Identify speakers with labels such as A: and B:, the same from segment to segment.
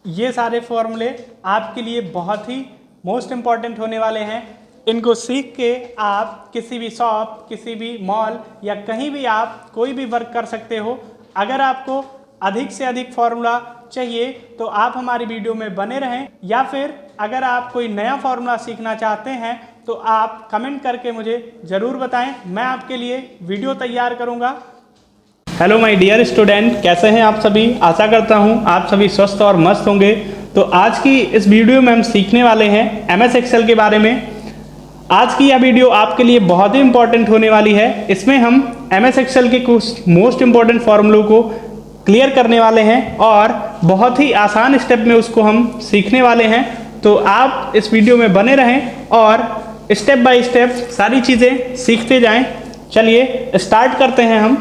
A: ये सारे फॉर्मूले आपके लिए बहुत ही मोस्ट इम्पॉर्टेंट होने वाले हैं। इनको सीख के आप किसी भी शॉप, किसी भी मॉल या कहीं भी आप कोई भी वर्क कर सकते हो। अगर आपको अधिक से अधिक फॉर्मूला चाहिए तो आप हमारी वीडियो में बने रहें, या फिर अगर आप कोई नया फॉर्मूला सीखना चाहते हैं तो आप कमेंट करके मुझे ज़रूर बताएं, मैं आपके लिए वीडियो तैयार करूंगा। हेलो माय डियर स्टूडेंट, कैसे हैं आप सभी। आशा करता हूं आप सभी स्वस्थ और मस्त होंगे। तो आज की इस वीडियो में हम सीखने वाले हैं MS एक्सेल के बारे में। आज की यह वीडियो आपके लिए बहुत ही इंपॉर्टेंट होने वाली है। इसमें हम MS एक्सेल के कुछ मोस्ट इंपॉर्टेंट फॉर्मूलों को क्लियर करने वाले हैं और बहुत ही आसान स्टेप में उसको हम सीखने वाले हैं। तो आप इस वीडियो में बने रहें और स्टेप बाय स्टेप सारी चीज़ें सीखते जाएं। चलिए स्टार्ट करते हैं। हम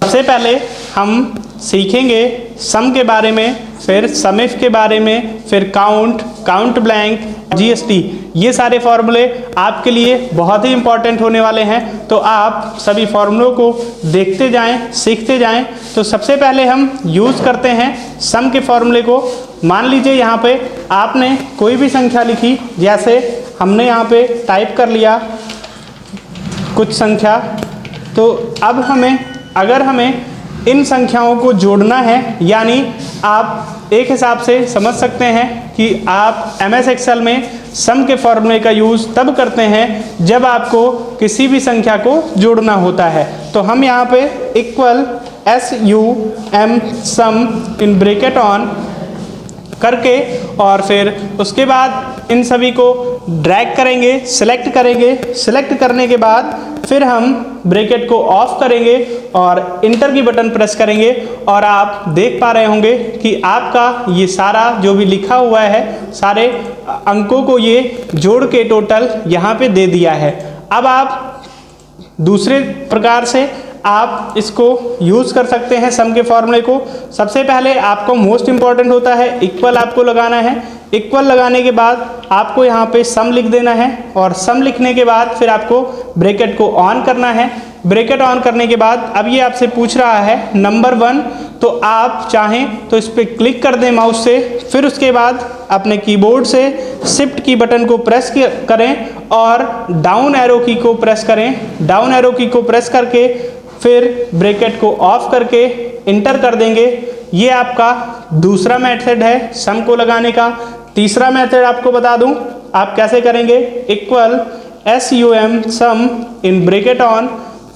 A: सबसे पहले हम सीखेंगे सम के बारे में, फिर सम इफ के बारे में, फिर काउंट ब्लैंक, GST। ये सारे फॉर्मूले आपके लिए बहुत ही इंपॉर्टेंट होने वाले हैं। तो आप सभी फॉर्मूलों को देखते जाएं, सीखते जाएं। तो सबसे पहले हम यूज़ करते हैं सम के फॉर्मूले को। मान लीजिए यहाँ पे आपने कोई भी संख्या लिखी, जैसे हमने यहाँ पे टाइप कर लिया कुछ संख्या। तो अब अगर हमें इन संख्याओं को जोड़ना है, यानी आप एक हिसाब से समझ सकते हैं कि आप MS एक्सेल में सम के फॉर्मूले का यूज़ तब करते हैं जब आपको किसी भी संख्या को जोड़ना होता है। तो हम यहाँ पे equal SUM sum in bracket on करके और फिर उसके बाद इन सभी को ड्रैग करेंगे, सिलेक्ट करेंगे। सिलेक्ट करने के बाद फिर हम ब्रैकेट को ऑफ करेंगे और इंटर की बटन प्रेस करेंगे और आप देख पा रहे होंगे कि आपका ये सारा जो भी लिखा हुआ है, सारे अंकों को ये जोड़ के टोटल यहाँ पे दे दिया है। अब आप दूसरे प्रकार से आप इसको यूज़ कर सकते हैं सम के फॉर्मूले को। सबसे पहले आपको मोस्ट इंपॉर्टेंट होता है इक्वल आपको लगाना है। इक्वल लगाने के बाद आपको यहाँ पे सम लिख देना है और सम लिखने के बाद फिर आपको ब्रैकेट को ऑन करना है। ब्रैकेट ऑन करने के बाद अब ये आपसे पूछ रहा है नंबर 1, तो आप चाहें तो इस पर क्लिक कर दें माउस से। फिर उसके बाद अपने कीबोर्ड से शिफ्ट की बटन को प्रेस करें और डाउन एरो की को प्रेस करें। डाउन एरो की को प्रेस करके फिर ब्रैकेट को ऑफ करके इंटर कर देंगे। ये आपका दूसरा मेथड है सम को लगाने का। तीसरा मेथड आपको बता दूं आप कैसे करेंगे। Equal SUM sum in bracket on.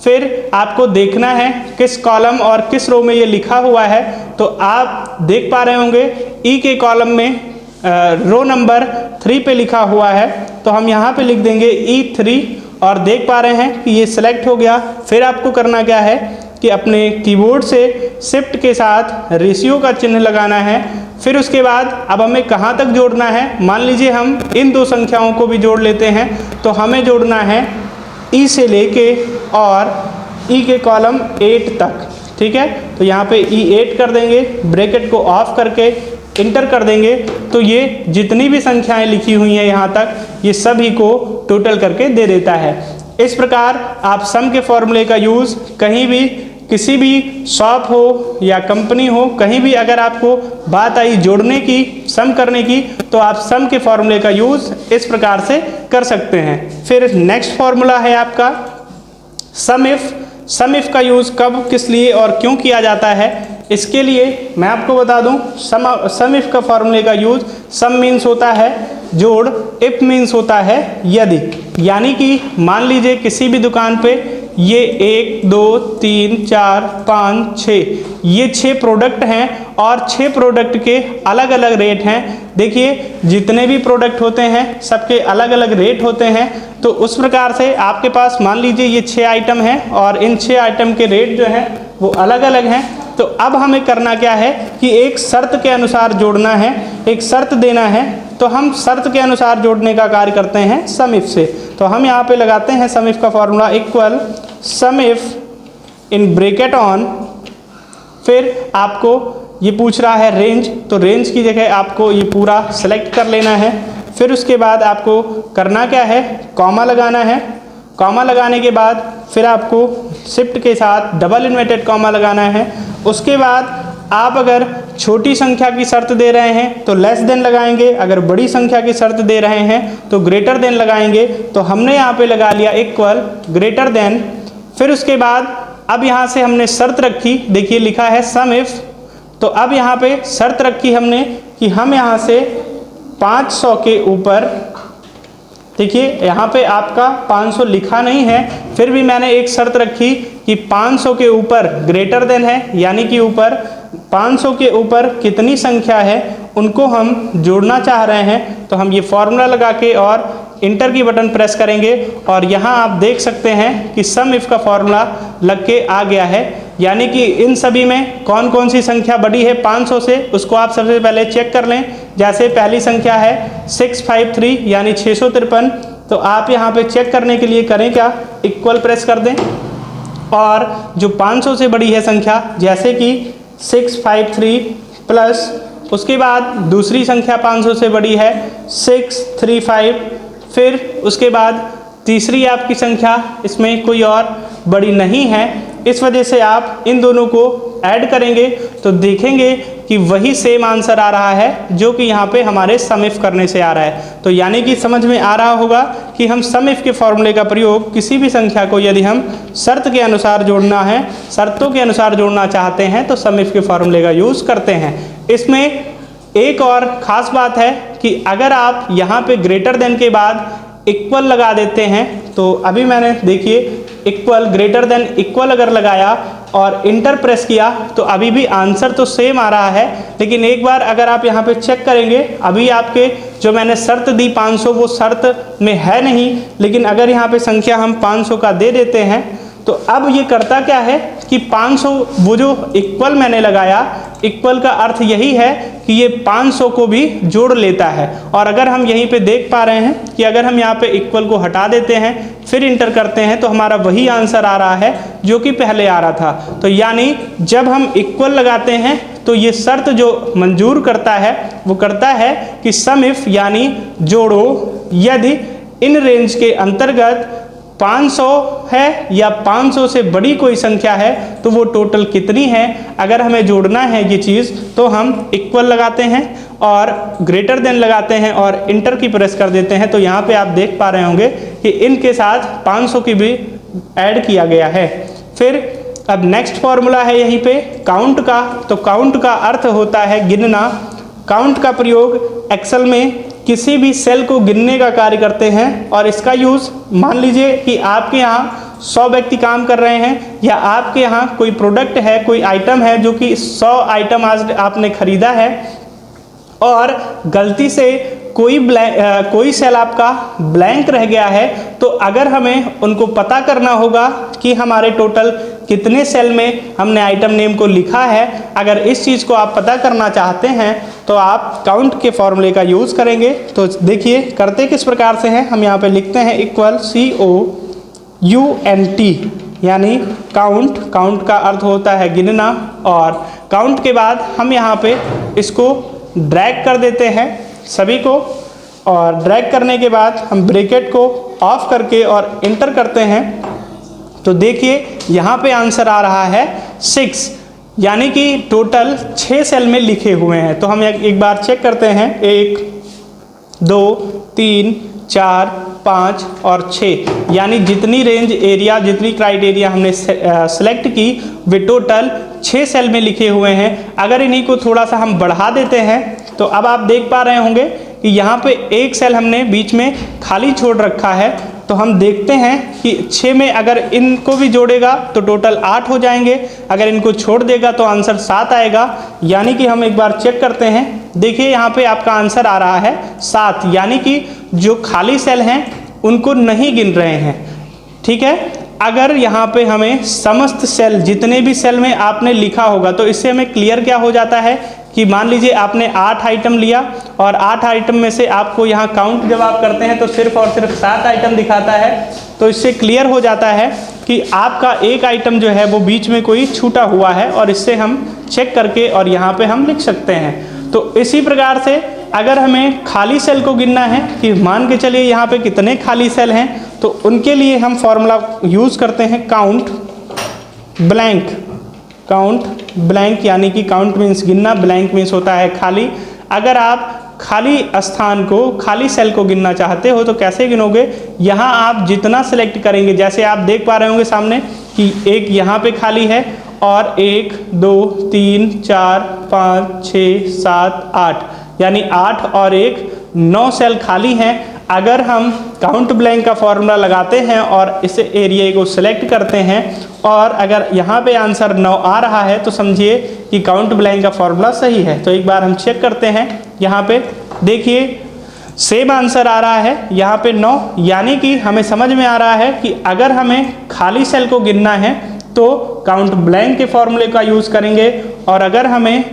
A: फिर आपको देखना है किस कॉलम और किस रो में ये लिखा हुआ है। तो आप देख पा रहे होंगे E के कॉलम में रो नंबर 3 पे लिखा हुआ है, तो हम यहाँ पे लिख देंगे E3 और देख पा रहे हैं कि ये सिलेक्ट हो गया। फिर आपको करना क्या है कि अपने कीबोर्ड से शिफ्ट के साथ रेशियो का चिन्ह लगाना है। फिर उसके बाद अब हमें कहाँ तक जोड़ना है, मान लीजिए हम इन दो संख्याओं को भी जोड़ लेते हैं। तो हमें जोड़ना है E से लेके और E के कॉलम 8 तक, ठीक है। तो यहाँ पे E8 कर देंगे, ब्रैकेट को ऑफ करके इंटर कर देंगे। तो ये जितनी भी संख्याएं लिखी हुई हैं यहाँ तक, ये सभी को टोटल करके दे देता है। इस प्रकार आप सम के फॉर्मूले का यूज़ कहीं भी, किसी भी शॉप हो या कंपनी हो, कहीं भी अगर आपको बात आई जोड़ने की, सम करने की, तो आप सम के फॉर्मूले का यूज़ इस प्रकार से कर सकते हैं। फिर नेक्स्ट फॉर्मूला है आपका सम इफ। सम इफ का यूज़ कब, किस लिए और क्यों किया जाता है, इसके लिए मैं आपको बता दूं सम इफ का फॉर्मूले का यूज़ सम मीन्स होता है जोड़, इफ मीन्स होता है यदि। यानी कि मान लीजिए किसी भी दुकान पे ये 1 2 3 4 5 6 ये 6 प्रोडक्ट हैं और 6 प्रोडक्ट के अलग अलग रेट हैं। देखिए जितने भी प्रोडक्ट होते हैं सबके अलग अलग रेट होते हैं। तो उस प्रकार से आपके पास मान लीजिए ये 6 आइटम हैं और इन 6 आइटम के रेट जो हैं वो अलग अलग हैं। तो अब हमें करना क्या है कि एक शर्त के अनुसार जोड़ना है, एक शर्त देना है। तो हम शर्त के अनुसार जोड़ने का कार्य करते हैं सम इफ से। तो हम यहाँ पे लगाते हैं सम इफ का formula equal some if in bracket on. फिर आपको ये पूछ रहा है रेंज, तो रेंज की जगह आपको ये पूरा सेलेक्ट कर लेना है। फिर उसके बाद आपको करना क्या है, कॉमा लगाना है। कॉमा लगाने के बाद फिर आपको शिफ्ट के साथ डबल इन्वर्टेड कॉमा लगाना है। उसके बाद आप अगर छोटी संख्या की शर्त दे रहे हैं तो लेस देन लगाएंगे, अगर बड़ी संख्या की शर्त दे रहे हैं तो ग्रेटर देन लगाएंगे। तो हमने यहाँ पे लगा लिया इक्वल ग्रेटर देन। फिर उसके बाद अब यहाँ से हमने शर्त रखी, देखिए लिखा है सम इफ। तो अब यहाँ पे शर्त रखी हमने कि हम यहाँ से 500 के ऊपर, देखिए यहाँ पे आपका 500 लिखा नहीं है, फिर भी मैंने एक शर्त रखी कि 500 के ऊपर ग्रेटर देन है, यानी कि ऊपर 500 के ऊपर कितनी संख्या है उनको हम जोड़ना चाह रहे हैं। तो हम ये फॉर्मूला लगा के और इंटर की बटन प्रेस करेंगे और यहाँ आप देख सकते हैं कि सम इफ का फॉर्मूला लग के आ गया है। यानी कि इन सभी में कौन कौन सी संख्या बड़ी है 500 से, उसको आप सबसे पहले चेक कर लें। जैसे पहली संख्या है 653 यानी 653, तो आप यहाँ पे चेक करने के लिए करें क्या, इक्वल प्रेस कर दें और जो 500 से बड़ी है संख्या जैसे कि 653 प्लस उसके बाद दूसरी संख्या 500 से बड़ी है 635, फिर उसके बाद तीसरी आपकी संख्या इसमें कोई और बड़ी नहीं है। इस वजह से आप इन दोनों को ऐड करेंगे तो देखेंगे कि वही सेम आंसर आ रहा है जो कि यहाँ पे हमारे सम इफ करने से आ रहा है। तो यानी कि समझ में आ रहा होगा कि हम सम इफ के फॉर्मूले का प्रयोग किसी भी संख्या को यदि हम शर्त के अनुसार जोड़ना है, शर्तों के अनुसार जोड़ना चाहते हैं तो सम इफ के फॉर्मूले का यूज़ करते हैं। इसमें एक और ख़ास बात है कि अगर आप यहाँ पे ग्रेटर देन के बाद इक्वल लगा देते हैं, तो अभी मैंने देखिए इक्वल ग्रेटर देन इक्वल अगर लगाया और इंटर प्रेस किया तो अभी भी आंसर तो सेम आ रहा है। लेकिन एक बार अगर आप यहाँ पे चेक करेंगे, अभी आपके जो मैंने शर्त दी 500 वो शर्त में है नहीं, लेकिन अगर यहाँ पे संख्या हम 500 का दे देते हैं तो अब ये करता क्या है कि 500 वो जो इक्वल मैंने लगाया, इक्वल का अर्थ यही है कि ये 500 को भी जोड़ लेता है। और अगर हम यहीं पे देख पा रहे हैं कि अगर हम यहाँ पे इक्वल को हटा देते हैं फिर इंटर करते हैं तो हमारा वही आंसर आ रहा है जो कि पहले आ रहा था। तो यानी जब हम इक्वल लगाते हैं तो ये शर्त जो मंजूर करता है वो करता है कि सम इफ यानी जोड़ो, यदि इन रेंज के अंतर्गत 500 है या 500 से बड़ी कोई संख्या है तो वो टोटल कितनी है। अगर हमें जोड़ना है ये चीज़ तो हम इक्वल लगाते हैं और ग्रेटर देन लगाते हैं और इंटर की प्रेस कर देते हैं। तो यहाँ पे आप देख पा रहे होंगे कि इनके साथ 500 की भी ऐड किया गया है। फिर अब नेक्स्ट फॉर्मूला है यहीं पे काउंट का। तो काउंट का अर्थ होता है गिनना। काउंट का प्रयोग एक्सेल में किसी भी सेल को गिनने का कार्य करते हैं और इसका यूज़ मान लीजिए कि आपके यहाँ 100 व्यक्ति काम कर रहे हैं या आपके यहाँ कोई प्रोडक्ट है, कोई आइटम है जो कि 100 आइटम आज आपने खरीदा है और गलती से कोई सेल आपका ब्लैंक रह गया है, तो अगर हमें उनको पता करना होगा कि हमारे टोटल कितने सेल में हमने आइटम नेम को लिखा है, अगर इस चीज़ को आप पता करना चाहते हैं तो आप काउंट के फॉर्मूले का यूज़ करेंगे। तो देखिए करते किस प्रकार से हैं, हम यहाँ पे लिखते हैं इक्वल COUNT यानी काउंट। काउंट का अर्थ होता है गिनना और काउंट के बाद हम यहाँ पे इसको ड्रैग कर देते हैं सभी को और ड्रैग करने के बाद हम ब्रैकेट को ऑफ करके और इंटर करते हैं। तो देखिए यहाँ पे आंसर आ रहा है 6, यानी कि टोटल 6 सेल में लिखे हुए हैं। तो हम एक बार चेक करते हैं, 1 2 3 4 5 और 6, यानी जितनी रेंज एरिया जितनी क्राइटेरिया हमने सेलेक्ट की वे टोटल 6 सेल में लिखे हुए हैं। अगर इन्हीं को थोड़ा सा हम बढ़ा देते हैं तो अब आप देख पा रहे होंगे कि यहाँ पे एक सेल हमने बीच में खाली छोड़ रखा है। तो हम देखते हैं कि 6 में अगर इनको भी जोड़ेगा तो टोटल 8 हो जाएंगे, अगर इनको छोड़ देगा तो आंसर 7 आएगा। यानी कि हम एक बार चेक करते हैं, देखिए यहाँ पे आपका आंसर आ रहा है 7, यानी कि जो खाली सेल हैं उनको नहीं गिन रहे हैं। ठीक है, अगर यहाँ पे हमें समस्त सेल जितने भी सेल में आपने लिखा होगा तो इससे हमें क्लियर क्या हो जाता है कि मान लीजिए आपने 8 आइटम लिया और 8 आइटम में से आपको यहाँ काउंट जब आप करते हैं तो सिर्फ और सिर्फ 7 आइटम दिखाता है। तो इससे क्लियर हो जाता है कि आपका एक आइटम जो है वो बीच में कोई छूटा हुआ है और इससे हम चेक करके और यहाँ पे हम लिख सकते हैं। तो इसी प्रकार से अगर हमें खाली सेल को गिनना है कि मान के चलिए यहाँ पे कितने खाली सेल हैं, तो उनके लिए हम फॉर्मूला यूज़ करते हैं काउंट ब्लैंक। काउंट ब्लैंक यानी कि काउंट मीन्स गिनना, ब्लैंक मीन्स होता है खाली। अगर आप खाली स्थान को, खाली सेल को गिनना चाहते हो तो कैसे गिनोगे, यहाँ आप जितना सिलेक्ट करेंगे, जैसे आप देख पा रहे होंगे सामने कि एक यहाँ पे खाली है और 1 2 3 4 5 6 7 8 यानी 8 और 1 9 सेल खाली हैं। अगर हम काउंट ब्लैंक का फॉर्मूला लगाते हैं और इस एरिया को सिलेक्ट करते हैं और अगर यहाँ पे आंसर 9 आ रहा है तो समझिए कि काउंट ब्लैंक का फॉर्मूला सही है। तो एक बार हम चेक करते हैं, यहाँ पे देखिए सेम आंसर आ रहा है यहाँ पे 9, यानी कि हमें समझ में आ रहा है कि अगर हमें खाली सेल को गिनना है तो काउंट ब्लैंक के फॉर्मूले का यूज़ करेंगे, और अगर हमें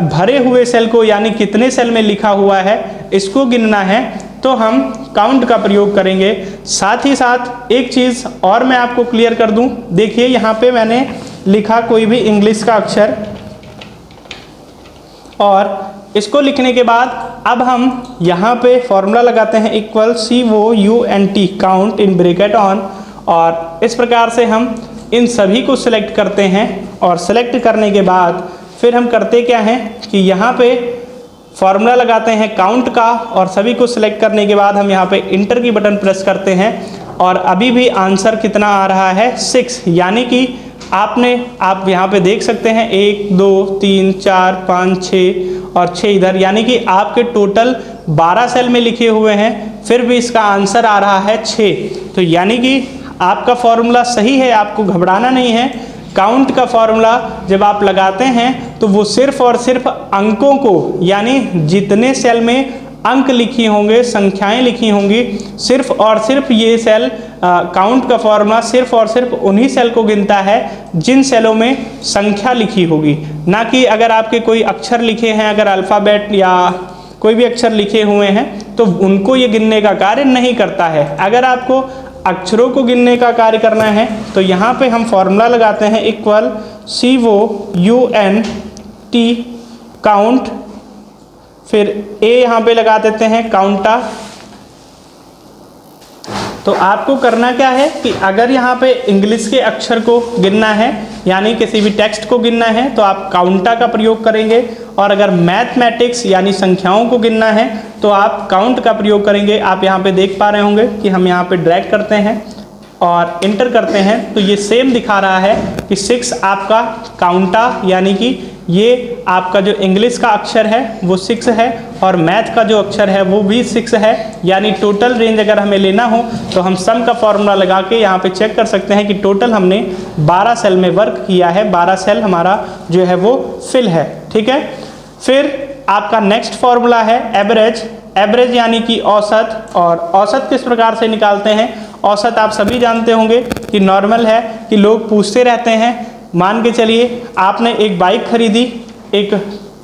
A: भरे हुए सेल को यानी कितने सेल में लिखा हुआ है इसको गिनना है तो हम काउंट का प्रयोग करेंगे। साथ ही साथ एक चीज़ और मैं आपको क्लियर कर दूं, देखिए यहाँ पे मैंने लिखा कोई भी इंग्लिश का अक्षर, और इसको लिखने के बाद अब हम यहाँ पे फॉर्मूला लगाते हैं equal COUNT count in bracket on, और इस प्रकार से हम इन सभी को सिलेक्ट करते हैं। और सिलेक्ट करने के बाद फिर हम करते क्या हैं कि यहाँ पे फॉर्मूला लगाते हैं काउंट का, और सभी को सिलेक्ट करने के बाद हम यहाँ पे इंटर की बटन प्रेस करते हैं, और अभी भी आंसर कितना आ रहा है 6, यानी कि आप यहाँ पे देख सकते हैं 1 2 3 4 5 6 और 6 इधर, यानी कि आपके टोटल 12 सेल में लिखे हुए हैं, फिर भी इसका आंसर आ रहा है 6। तो यानी कि आपका फॉर्मूला सही है, आपको घबराना नहीं है। काउंट का फॉर्मूला जब आप लगाते हैं तो वो सिर्फ और सिर्फ अंकों को, यानी जितने सेल में अंक लिखी होंगे, संख्याएं लिखी होंगी, सिर्फ और सिर्फ ये सेल काउंट का फॉर्मूला सिर्फ और सिर्फ उन्हीं सेल को गिनता है जिन सेलों में संख्या लिखी होगी, ना कि अगर आपके कोई अक्षर लिखे हैं, अगर अल्फ़ाबेट या कोई भी अक्षर लिखे हुए हैं तो उनको ये गिनने का कार्य नहीं करता है। अगर आपको अक्षरों को गिनने का कार्य करना है तो यहाँ पे हम फॉर्मूला लगाते हैं इक्वल COUNT काउंट, फिर A यहाँ पे लगा देते हैं काउंटा। तो आपको करना क्या है कि अगर यहाँ पे इंग्लिश के अक्षर को गिनना है यानी किसी भी टेक्स्ट को गिनना है तो आप काउंटा का प्रयोग करेंगे, और अगर मैथमेटिक्स यानी संख्याओं को गिनना है तो आप काउंट का प्रयोग करेंगे। आप यहाँ पे देख पा रहे होंगे कि हम यहाँ पे ड्रैग करते हैं और इंटर करते हैं तो ये सेम दिखा रहा है कि 6 आपका काउंटा, यानी कि ये आपका जो इंग्लिश का अक्षर है वो 6 है और मैथ का जो अक्षर है वो भी 6 है। यानी टोटल रेंज अगर हमें लेना हो तो हम सम का फॉर्मूला लगा के यहाँ पे चेक कर सकते हैं कि टोटल हमने 12 सेल में वर्क किया है, 12 सेल हमारा जो है वो फिल है। ठीक है, फिर आपका नेक्स्ट फॉर्मूला है एवरेज। एवरेज यानी कि औसत, और औसत किस प्रकार से निकालते हैं, औसत आप सभी जानते होंगे कि नॉर्मल है कि लोग पूछते रहते हैं। मान के चलिए आपने एक बाइक खरीदी, एक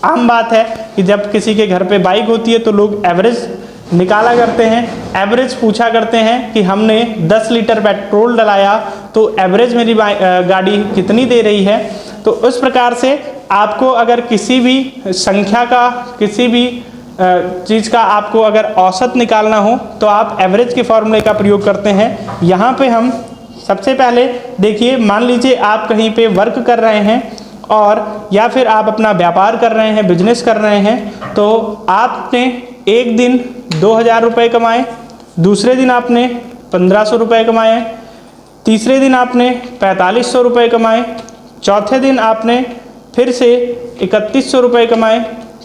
A: आम बात है कि जब किसी के घर पे बाइक होती है तो लोग एवरेज निकाला करते हैं, एवरेज पूछा करते हैं कि हमने 10 लीटर पेट्रोल डलाया तो एवरेज मेरी गाड़ी कितनी दे रही है। तो उस प्रकार से आपको अगर किसी भी संख्या का, किसी भी चीज़ का आपको अगर औसत निकालना हो तो आप एवरेज के फॉर्मूले का प्रयोग करते हैं। यहाँ पे हम सबसे पहले देखिए, मान लीजिए आप कहीं पे वर्क कर रहे हैं और या फिर आप अपना व्यापार कर रहे हैं, बिजनेस कर रहे हैं, तो आपने एक दिन 2000 रुपये कमाए, दूसरे दिन आपने 1500 रुपये कमाए, तीसरे दिन आपने 4500 रुपये कमाए, चौथे दिन आपने फिर से 3100 रुपये कमाए,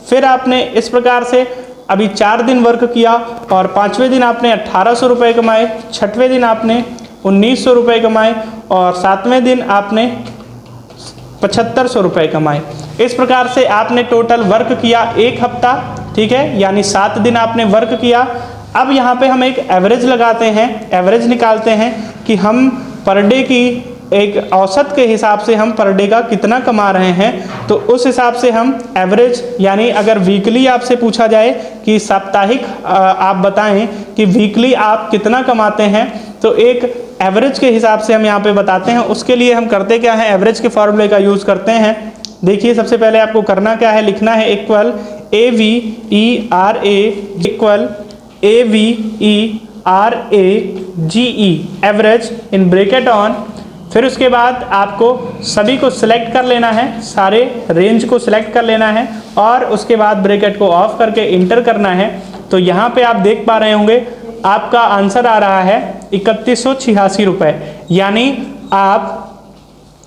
A: फिर आपने इस प्रकार से अभी 4 दिन वर्क किया और 5वें दिन आपने 1800 रुपये कमाए, 6वें दिन आपने 1900 रुपये कमाए और 7वें दिन आपने 7500 रुपये कमाए। इस प्रकार से आपने टोटल वर्क किया एक हफ्ता, ठीक है, यानी 7 दिन आपने वर्क किया। अब यहाँ पे हम एक एवरेज लगाते हैं, एवरेज निकालते हैं कि हम पर डे की एक औसत के हिसाब से हम पर डे का कितना कमा रहे हैं। तो उस हिसाब से हम एवरेज, यानी अगर वीकली आपसे पूछा जाए कि साप्ताहिक आप बताएं कि वीकली आप कितना कमाते हैं, तो एक एवरेज के हिसाब से हम यहाँ पे बताते हैं। उसके लिए हम करते क्या है, एवरेज के फॉर्मूले का यूज़ करते हैं। देखिए सबसे पहले आपको करना क्या है, लिखना है equal AVERA equal AVERAGE average in bracket on फिर उसके बाद आपको सभी को सिलेक्ट कर लेना है, सारे रेंज को सिलेक्ट कर लेना है और उसके बाद ब्रैकेट को ऑफ करके इंटर करना है। तो यहाँ पे आप देख पा रहे होंगे आपका आंसर आ रहा है 3186 रुपये। यानी आप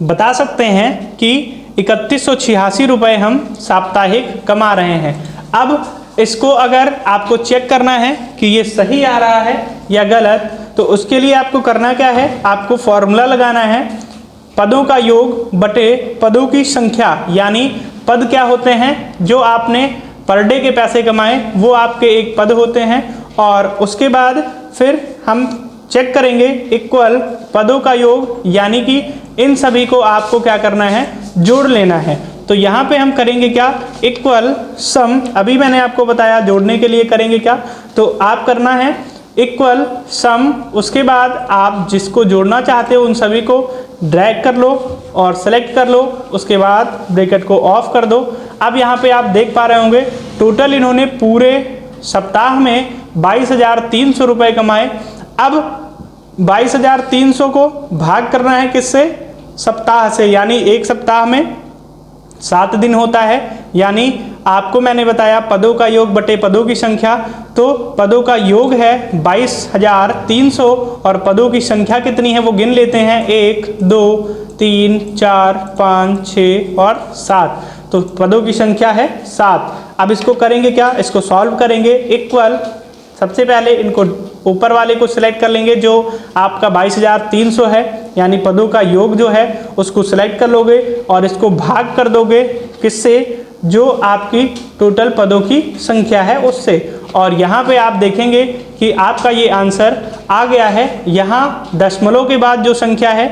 A: बता सकते हैं कि 3186 रुपये हम साप्ताहिक कमा रहे हैं। अब इसको अगर आपको चेक करना है कि ये सही आ रहा है या गलत, तो उसके लिए आपको करना क्या है, आपको फॉर्मूला लगाना है पदों का योग बटे पदों की संख्या। यानी पद क्या होते हैं, जो आपने पर डे के पैसे कमाए वो आपके एक पद होते हैं, और उसके बाद फिर हम चेक करेंगे इक्वल पदों का योग, यानी कि इन सभी को आपको क्या करना है, जोड़ लेना है। तो यहाँ पे हम करेंगे क्या, इक्वल सम। अभी मैंने आपको बताया जोड़ने के लिए करेंगे क्या, तो आप करना है इक्वल सम, उसके बाद आप जिसको जोड़ना चाहते हो उन सभी को ड्रैग कर लो और सेलेक्ट कर लो, उसके बाद ब्रैकेट को ऑफ कर दो। अब यहाँ पे आप देख पा रहे होंगे टोटल इन्होंने पूरे सप्ताह में 22,300 रुपये कमाए। अब 22,300 को भाग करना है किससे, सप्ताह से, यानी एक सप्ताह में 7 दिन होता है। यानी आपको मैंने बताया पदों का योग बटे पदों की संख्या, तो पदों का योग है 22,300 और पदों की संख्या कितनी है वो गिन लेते हैं, 1 2 3 4 5 6 और 7। तो पदों की संख्या है 7। अब इसको करेंगे क्या, इसको सॉल्व करेंगे। इक्वल सबसे पहले इनको ऊपर वाले को सिलेक्ट कर लेंगे जो आपका 22,300 है, यानी पदों का योग जो है उसको सिलेक्ट कर लोगे और इसको भाग कर दोगे किससे, जो आपकी टोटल पदों की संख्या है उससे। और यहाँ पे आप देखेंगे कि आपका ये आंसर आ गया है। यहाँ दशमलव के बाद जो संख्या है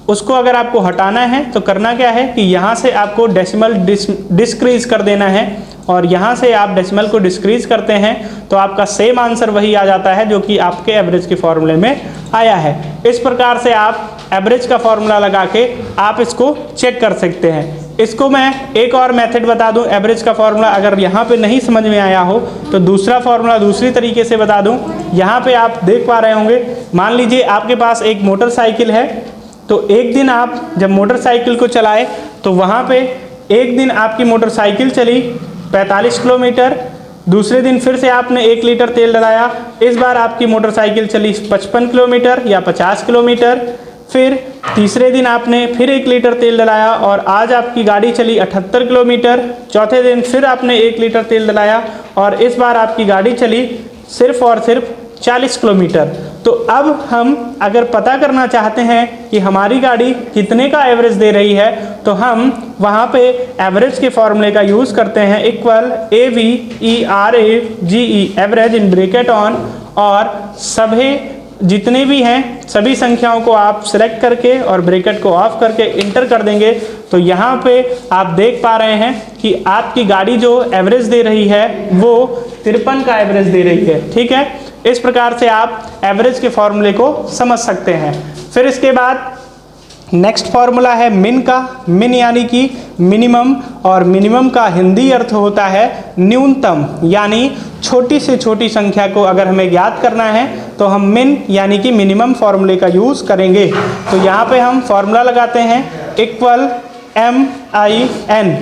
A: उसको अगर आपको हटाना है तो करना क्या है कि यहाँ से आपको डेसिमल डिस्क्रीज कर देना है, और यहाँ से आप डेसिमल को डिस्क्रीज करते हैं तो आपका सेम आंसर वही आ जाता है जो कि आपके एवरेज के फॉर्मूले में आया है। इस प्रकार से आप एवरेज का फॉर्मूला लगा के आप इसको चेक कर सकते हैं। इसको मैं एक और मेथड बता दूं, एवरेज का फॉर्मूला अगर यहाँ पे नहीं समझ में आया हो तो दूसरा फॉर्मूला दूसरी तरीके से बता दूं। यहाँ पे आप देख पा रहे होंगे, मान लीजिए आपके पास एक मोटरसाइकिल है, तो एक दिन आप जब मोटरसाइकिल को चलाए तो वहाँ पे एक दिन आपकी मोटरसाइकिल चली 45 किलोमीटर, दूसरे दिन फिर से आपने 1 लीटर तेल डलाया, इस बार आपकी मोटरसाइकिल चली 55 किलोमीटर या 50 किलोमीटर, फिर तीसरे दिन आपने फिर 1 लीटर तेल डलाया और आज आपकी गाड़ी चली 78 किलोमीटर, चौथे दिन फिर आपने 1 लीटर तेल डलाया और इस बार आपकी गाड़ी चली सिर्फ और सिर्फ 40 किलोमीटर। तो अब हम अगर पता करना चाहते हैं कि हमारी गाड़ी कितने का एवरेज दे रही है, तो हम वहाँ पे एवरेज के फॉर्मूले का यूज़ करते हैं, equal AVERAGE average in bracket on, और सभी जितने भी हैं सभी संख्याओं को आप सिलेक्ट करके और ब्रैकेट को ऑफ करके इंटर कर देंगे। तो यहाँ पे आप देख पा रहे हैं कि आपकी गाड़ी जो एवरेज दे रही है वो 53 का एवरेज दे रही है। ठीक है, इस प्रकार से आप एवरेज के फॉर्मूले को समझ सकते हैं। फिर इसके बाद नेक्स्ट फॉर्मूला है मिन का। मिन यानी कि मिनिमम, और मिनिमम का हिंदी अर्थ होता है न्यूनतम, यानी छोटी से छोटी संख्या को अगर हमें ज्ञात करना है तो हम मिन यानी कि मिनिमम फॉर्मूले का यूज़ करेंगे। तो यहाँ पे हम फॉर्मूला लगाते हैं इक्वल MIN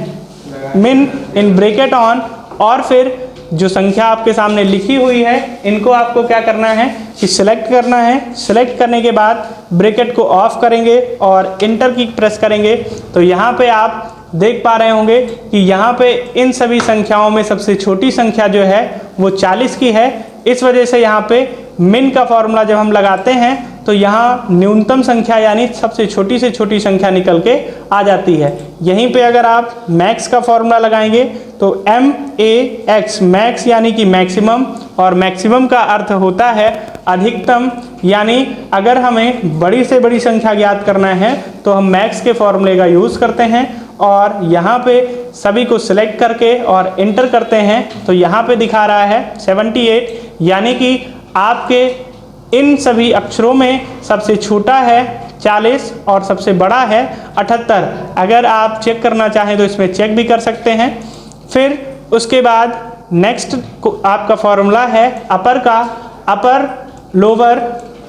A: मिन इन ब्रैकेट ऑन, और फिर जो संख्या आपके सामने लिखी हुई है इनको आपको क्या करना है कि सिलेक्ट करना है। सिलेक्ट करने के बाद ब्रैकेट को ऑफ करेंगे और इंटर की प्रेस करेंगे। तो यहाँ पे आप देख पा रहे होंगे कि यहाँ पे इन सभी संख्याओं में सबसे छोटी संख्या जो है वो 40 की है। इस वजह से यहाँ पे मिन का फॉर्मूला जब हम लगाते हैं तो यहाँ न्यूनतम संख्या यानी सबसे छोटी से छोटी संख्या निकल के आ जाती है। यहीं पे अगर आप मैक्स का फॉर्मूला लगाएंगे तो MAX मैक्स यानी कि मैक्सिमम, और मैक्सिमम का अर्थ होता है अधिकतम, यानी अगर हमें बड़ी से बड़ी संख्या ज्ञात करना है तो हम मैक्स के फॉर्मूले का यूज़ करते हैं और यहाँ पे सभी को सिलेक्ट करके और इंटर करते हैं। तो यहाँ पे दिखा रहा है 78, यानी कि आपके इन सभी अक्षरों में सबसे छोटा है 40 और सबसे बड़ा है 78। अगर आप चेक करना चाहें तो इसमें चेक भी कर सकते हैं। फिर उसके बाद नेक्स्ट आपका फॉर्मूला है अपर का। अपर, लोअर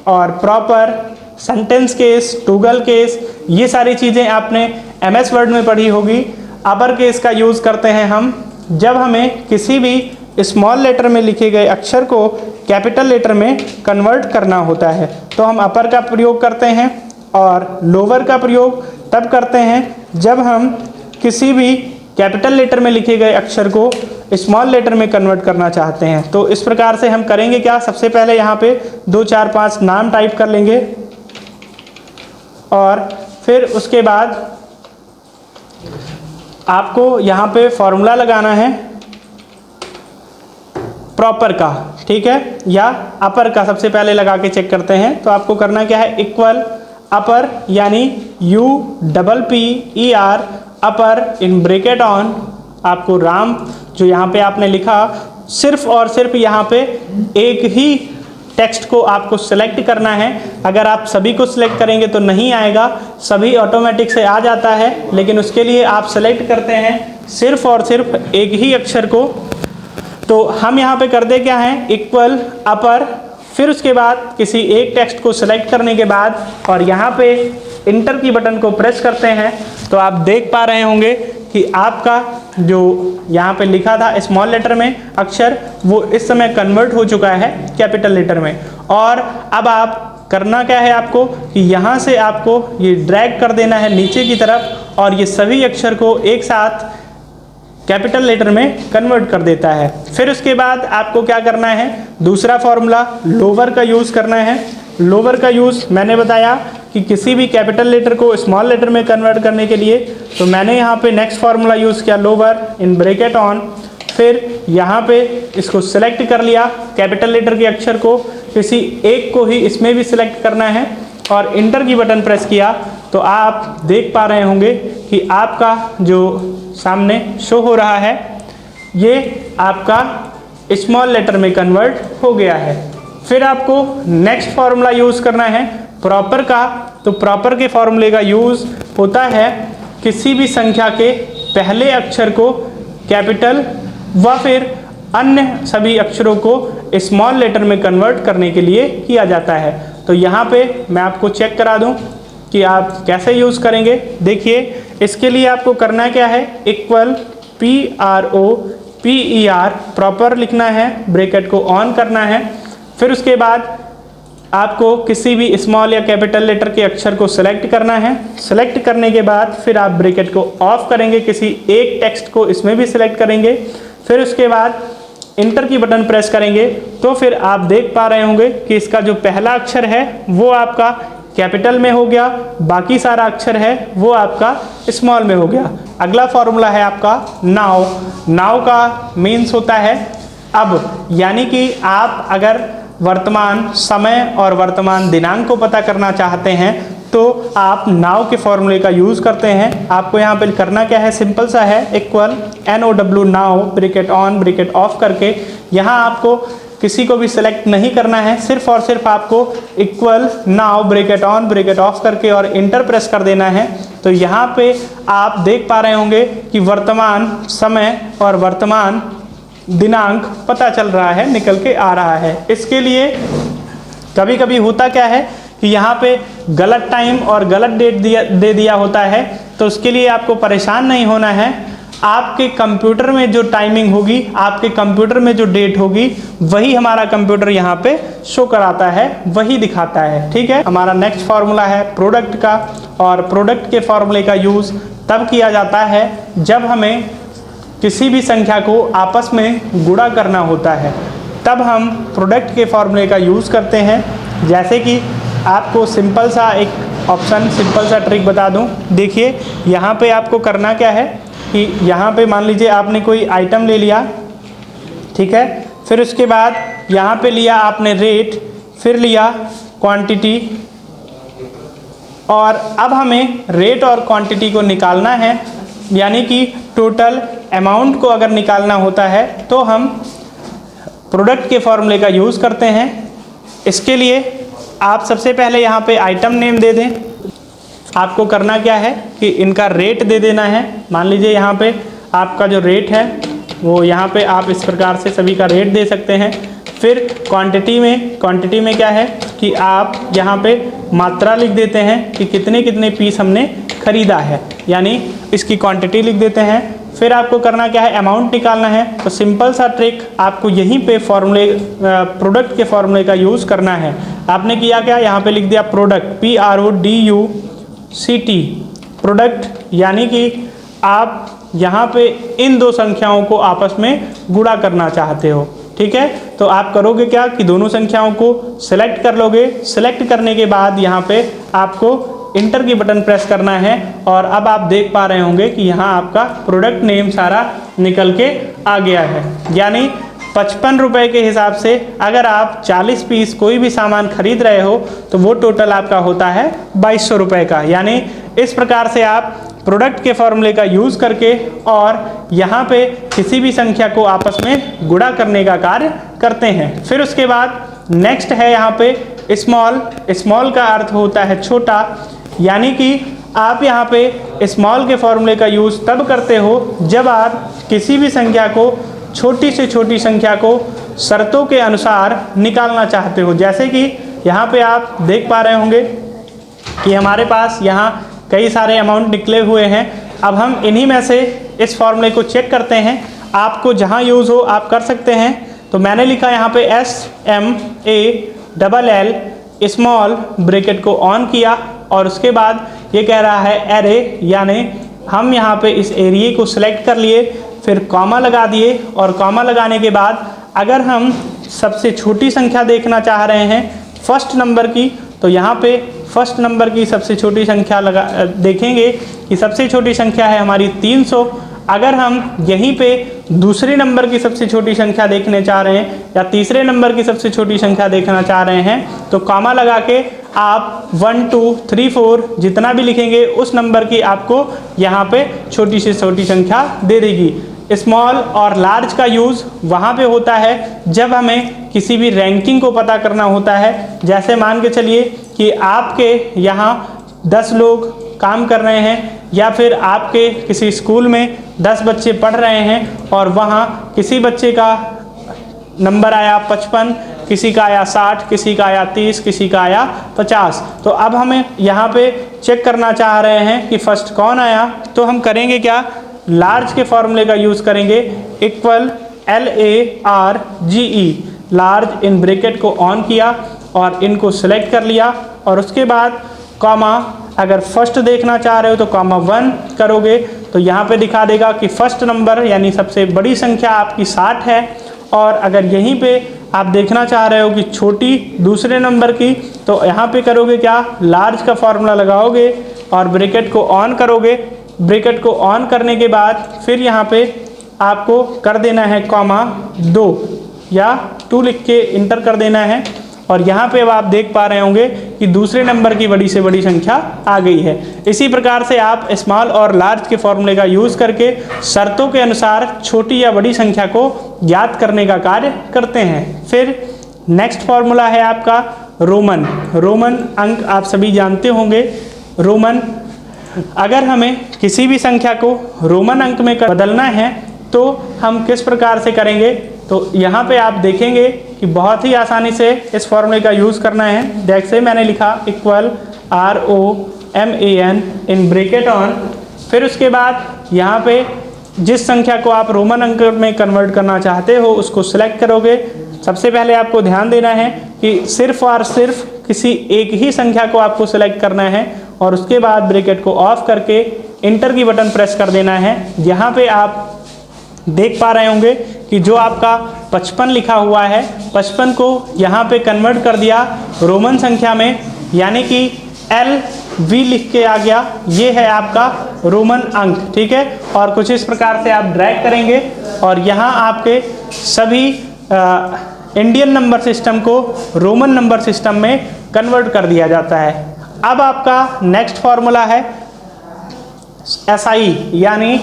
A: और proper, sentence case, toggle case, ये सारी चीज़ें आपने MS वर्ड में पढ़ी होगी। अपर केस का यूज़ करते हैं हम जब हमें किसी भी स्मॉल लेटर में लिखे गए अक्षर को कैपिटल लेटर में कन्वर्ट करना होता है, तो हम अपर का प्रयोग करते हैं। और लोअर का प्रयोग तब करते हैं जब हम किसी भी कैपिटल लेटर में लिखे गए अक्षर को स्मॉल लेटर में कन्वर्ट करना चाहते हैं। तो इस प्रकार से हम करेंगे क्या, सबसे पहले यहाँ पे 2 4 5 नाम टाइप कर लेंगे और फिर उसके बाद आपको यहाँ पे फॉर्मूला लगाना है प्रॉपर का, ठीक है, या अपर का सबसे पहले लगा के चेक करते हैं। तो आपको करना क्या है, इक्वल अपर यानी UPPER upper in bracket on, आपको राम जो यहाँ पे आपने लिखा सिर्फ और सिर्फ यहाँ पे एक ही टेक्स्ट को आपको सिलेक्ट करना है। अगर आप सभी को सिलेक्ट करेंगे तो नहीं आएगा, सभी ऑटोमेटिक से आ जाता है, लेकिन उसके लिए आप सिलेक्ट करते हैं सिर्फ और सिर्फ एक ही अक्षर को। तो हम यहाँ पे करते क्या हैं, इक्वल अपर, फिर उसके बाद किसी एक टेक्स्ट को सिलेक्ट करने के बाद और यहाँ पे इंटर की बटन को प्रेस करते हैं, तो आप देख पा रहे होंगे कि आपका जो यहाँ पे लिखा था स्मॉल लेटर में अक्षर वो इस समय कन्वर्ट हो चुका है कैपिटल लेटर में। और अब आप करना क्या है आपको कि यहाँ से आपको ये ड्रैग कर देना है नीचे की तरफ और ये सभी अक्षर को एक साथ कैपिटल लेटर में कन्वर्ट कर देता है। फिर उसके बाद आपको क्या करना है, दूसरा फॉर्मूला लोअर का यूज़ करना है। लोअर का यूज़ मैंने बताया कि किसी भी कैपिटल लेटर को स्मॉल लेटर में कन्वर्ट करने के लिए, तो मैंने यहाँ पे नेक्स्ट फार्मूला यूज़ किया लोअर इन ब्रैकेट ऑन, फिर यहाँ पे इसको सिलेक्ट कर लिया कैपिटल लेटर के अक्षर को, किसी एक को ही इसमें भी सिलेक्ट करना है और इंटर की बटन प्रेस किया, तो आप देख पा रहे होंगे कि आपका जो सामने शो हो रहा है ये आपका स्मॉल लेटर में कन्वर्ट हो गया है। फिर आपको नेक्स्ट फार्मूला यूज़ करना है प्रॉपर का। तो प्रॉपर के फार्मूले का यूज़ होता है किसी भी संख्या के पहले अक्षर को कैपिटल व फिर अन्य सभी अक्षरों को स्मॉल लेटर में कन्वर्ट करने के लिए किया जाता है। तो यहाँ पे मैं आपको चेक करा दूँ कि आप कैसे यूज़ करेंगे। देखिए इसके लिए आपको करना क्या है, इक्वल PROPER प्रॉपर लिखना है, ब्रैकेट को ऑन करना है। फिर उसके बाद आपको किसी भी स्मॉल या कैपिटल लेटर के अक्षर को सिलेक्ट करना है। सिलेक्ट करने के बाद फिर आप ब्रैकेट को ऑफ करेंगे, किसी एक टेक्स्ट को इसमें भी सिलेक्ट करेंगे। फिर उसके बाद इंटर की बटन प्रेस करेंगे, तो फिर आप देख पा रहे होंगे कि इसका जो पहला अक्षर है वो आपका कैपिटल में हो गया, बाकी सारा अक्षर है वो आपका स्मॉल में हो गया। अगला फॉर्मूला है आपका नाउ। नाउ का मीन्स होता है अब, यानी कि आप अगर वर्तमान समय और वर्तमान दिनांक को पता करना चाहते हैं तो आप नाउ के फॉर्मूले का यूज़ करते हैं। आपको यहाँ पे करना क्या है, सिंपल सा है, equal NOW now bracket on bracket of करके, यहाँ आपको किसी को भी सिलेक्ट नहीं करना है, सिर्फ और सिर्फ आपको equal now bracket on bracket of करके और इंटर प्रेस कर देना है। तो यहाँ पे आप देख पा रहे होंगे कि वर्तमान समय और वर्तमान दिनांक पता चल रहा है, निकल के आ रहा है। इसके लिए कभी कभी होता क्या है कि यहाँ पे गलत टाइम और गलत डेट दे दिया होता है, तो उसके लिए आपको परेशान नहीं होना है। आपके कंप्यूटर में जो टाइमिंग होगी, आपके कंप्यूटर में जो डेट होगी, वही हमारा कंप्यूटर यहाँ पे शो कराता है, वही दिखाता है। ठीक है, हमारा नेक्स्ट फार्मूला है प्रोडक्ट का, और प्रोडक्ट के फार्मूले का यूज़ तब किया जाता है जब हमें किसी भी संख्या को आपस में गुणा करना होता है, तब हम प्रोडक्ट के फार्मूले का यूज़ करते हैं। जैसे कि आपको सिंपल सा एक ऑप्शन, सिंपल सा ट्रिक बता दूं। देखिए यहाँ पे आपको करना क्या है कि यहाँ पे मान लीजिए आपने कोई आइटम ले लिया, ठीक है, फिर उसके बाद यहाँ पे लिया आपने रेट, फिर लिया क्वांटिटी, और अब हमें रेट और क्वांटिटी को निकालना है, यानी कि टोटल अमाउंट को अगर निकालना होता है तो हम प्रोडक्ट के फॉर्मूले का यूज़ करते हैं। इसके लिए आप सबसे पहले यहाँ पे आइटम नेम दे दें। आपको करना क्या है कि इनका रेट दे देना है। मान लीजिए यहाँ पे आपका जो रेट है वो यहाँ पे आप इस प्रकार से सभी का रेट दे सकते हैं। फिर क्वांटिटी में क्या है कि आप यहाँ पे मात्रा लिख देते हैं कि कितने कितने पीस हमने खरीदा है, यानी इसकी क्वांटिटी लिख देते हैं। फिर आपको करना क्या है, अमाउंट निकालना है। तो सिंपल सा ट्रिक आपको यहीं पे फॉर्मूले प्रोडक्ट के फॉर्मूले का यूज़ करना है। आपने किया क्या, यहाँ पे लिख दिया प्रोडक्ट, PRODUCT प्रोडक्ट, यानी कि आप यहाँ पे इन दो संख्याओं को आपस में गुणा करना चाहते हो। ठीक है, तो आप करोगे क्या कि दोनों संख्याओं को सिलेक्ट कर लोगे। सिलेक्ट करने के बाद यहाँ पे आपको इंटर की बटन प्रेस करना है और अब आप देख पा रहे होंगे कि यहाँ आपका प्रोडक्ट नेम सारा निकल के आ गया है। यानी 55 रुपये के हिसाब से अगर आप 40 पीस कोई भी सामान खरीद रहे हो तो वो टोटल आपका होता है 2200 रुपये का। यानी इस प्रकार से आप प्रोडक्ट के फॉर्मूले का यूज़ करके और यहाँ पे किसी भी संख्या को आपस में गुणा करने का कार्य करते हैं। फिर उसके बाद नेक्स्ट है यहाँ पे स्मॉल का अर्थ होता है छोटा, यानी कि आप यहाँ पे स्मॉल के फॉर्मूले का यूज़ तब करते हो जब आप किसी भी संख्या को, छोटी से छोटी संख्या को शर्तों के अनुसार निकालना चाहते हो। जैसे कि यहाँ पे आप देख पा रहे होंगे कि हमारे पास यहाँ कई सारे अमाउंट निकले हुए हैं। अब हम इन्हीं में से इस फॉर्मूले को चेक करते हैं। आपको जहाँ यूज़ हो आप कर सकते हैं। तो मैंने लिखा यहाँ पे SMALL स्मॉल, ब्रैकेट को ऑन किया और उसके बाद ये कह रहा है एरे, यानी हम यहाँ पे इस एरिया को सिलेक्ट कर लिए, फिर कॉमा लगा दिए और कॉमा लगाने के बाद अगर हम सबसे छोटी संख्या देखना चाह रहे हैं फर्स्ट नंबर की, तो यहाँ पे फर्स्ट नंबर की सबसे छोटी संख्या देखेंगे कि सबसे छोटी संख्या है हमारी 300। अगर हम यहीं पे दूसरे नंबर की सबसे छोटी संख्या देखने चाह रहे हैं या तीसरे नंबर की सबसे छोटी संख्या देखना चाह रहे हैं तो कॉमा लगा के आप 1 2 3 4 जितना भी लिखेंगे उस नंबर की आपको यहाँ पे छोटी से छोटी संख्या दे देगी। स्मॉल और लार्ज का यूज़ वहाँ पे होता है जब हमें किसी भी रैंकिंग को पता करना होता है। जैसे मान के चलिए कि आपके यहाँ 10 लोग काम कर रहे हैं या फिर आपके किसी स्कूल में 10 बच्चे पढ़ रहे हैं और वहाँ किसी बच्चे का नंबर आया 55, किसी का आया 60, किसी का आया 30, किसी का आया 50। तो अब हमें यहाँ पे चेक करना चाह रहे हैं कि फर्स्ट कौन आया, तो हम करेंगे क्या, लार्ज के फॉर्मूले का यूज़ करेंगे, equal LARGE, large in bracket को ऑन किया और इनको सिलेक्ट कर लिया और उसके बाद कॉमा, अगर फर्स्ट देखना चाह रहे हो तो कॉमा 1 करोगे तो यहाँ पे दिखा देगा कि फर्स्ट नंबर यानी सबसे बड़ी संख्या आपकी 60 है। और अगर यहीं पे आप देखना चाह रहे हो कि छोटी दूसरे नंबर की, तो यहाँ पे करोगे क्या, लार्ज का फॉर्मूला लगाओगे और ब्रैकेट को ऑन करोगे। ब्रैकेट को ऑन करने के बाद फिर यहाँ पे आपको कर देना है कॉमा 2 या 2 लिख के इंटर कर देना है और यहाँ पे अब आप देख पा रहे होंगे कि दूसरे नंबर की बड़ी से बड़ी संख्या आ गई है। इसी प्रकार से आप स्मॉल और लार्ज के फॉर्मूले का यूज़ करके शर्तों के अनुसार छोटी या बड़ी संख्या को ज्ञात करने का कार्य करते हैं। फिर नेक्स्ट फॉर्मूला है आपका रोमन अंक, आप सभी जानते होंगे। रोमन, अगर हमें किसी भी संख्या को रोमन अंक में बदलना है तो हम किस प्रकार से करेंगे, तो यहाँ पे आप देखेंगे कि बहुत ही आसानी से इस फॉर्मूले का यूज़ करना है। जैसे मैंने लिखा equal ROMAN in bracket on, फिर उसके बाद यहाँ पे जिस संख्या को आप रोमन अंक में कन्वर्ट करना चाहते हो उसको सिलेक्ट करोगे। सबसे पहले आपको ध्यान देना है कि सिर्फ और सिर्फ किसी एक ही संख्या को आपको सिलेक्ट करना है और उसके बाद ब्रैकेट को ऑफ करके इंटर की बटन प्रेस कर देना है। यहाँ पे आप देख पा रहे होंगे कि जो आपका 55 लिखा हुआ है, 55 को यहाँ पे कन्वर्ट कर दिया रोमन संख्या में, यानी कि LV लिख के आ गया। ये है आपका रोमन अंक, ठीक है। और कुछ इस प्रकार से आप ड्रैग करेंगे और यहाँ आपके सभी इंडियन नंबर सिस्टम को रोमन नंबर सिस्टम में कन्वर्ट कर दिया जाता है। अब आपका नेक्स्ट फॉर्मूला है SI यानी